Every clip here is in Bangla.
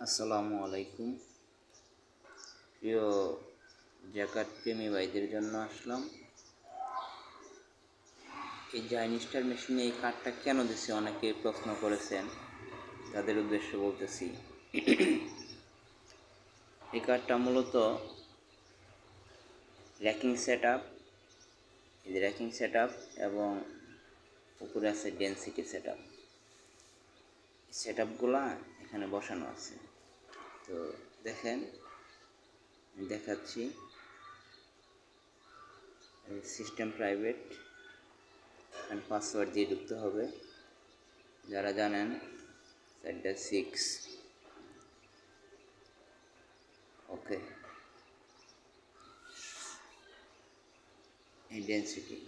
আসসালামু আলাইকুম। প্রিয় জ্যাকার্ড প্রেমী ভাইদের জন্য আসলাম। এই জাইনিস্টার মেশিনে এই কার্ডটা কেন দিছে অনেকে প্রশ্ন করেছেন, তাদের উদ্দেশ্যে বলতেছি। এই কার্ডটা মূলত র্যাকিং সেট আপ, এবং উপরে আছে ডেনসিটি সেট আপগুলা এখানে বসানো আছে। তো দেখেন, আমি দেখাচ্ছি। সিস্টেম প্রাইভেট অ্যান্ড পাসওয়ার্ড দিয়ে ঢুকতে হবে। যারা জানেন সেটটা 6। ওকে, এই ডেনসিটি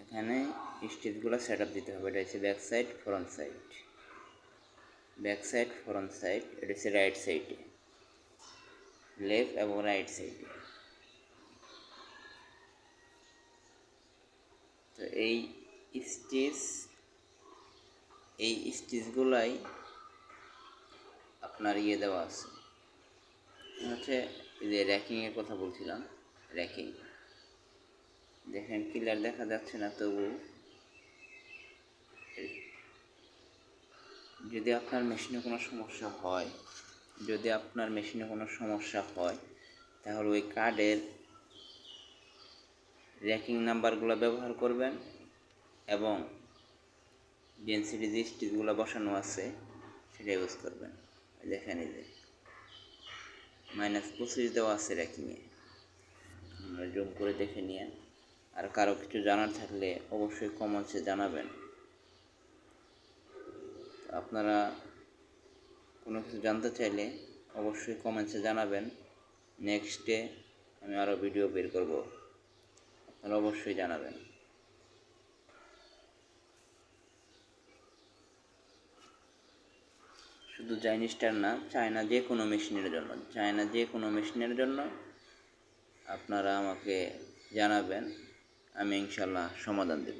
এখানে স্টেজগুলো সেট আপ দিতে হবে। এটা হচ্ছে ব্যাক সাইড, ফ্রন্ট সাইড, এটা হচ্ছে রাইট সাইডে, লেফট এবং রাইট সাইডে। তো এই স্টেজগুলাই আপনার দেওয়া আছে। হচ্ছে এই যে র্যাকিংয়ের কথা বলছিলাম, র্যাকিং দেখেন, ক্লিয়ার দেখা যাচ্ছে না, তবু যদি আপনার মেশিনে কোনো সমস্যা হয় তাহলে ওই কার্ডের র্যাকিং নাম্বারগুলো ব্যবহার করবেন এবং ডেনসিটি যে স্টিচগুলো বসানো আছে সেটা ইউজ করবেন। দেখেন, এই যে -25 দেওয়া আছে র্যাকিংয়ে, জুম করে দেখে নিয়ে। আর কারো কিছু জানার থাকলে অবশ্যই কমেন্টসে জানাবেন। আপনারা কোনো কিছু জানতে চাইলে অবশ্যই কমেন্টসে জানাবেন। নেক্সটে আমি আরও ভিডিও বের করব, আপনারা অবশ্যই জানাবেন। শুধু জাইনিস্টার না, চায়না যে কোনো মেশিনের জন্য আপনারা আমাকে জানাবেন, আমি ইনশাল্লাহ সমাধান দেব।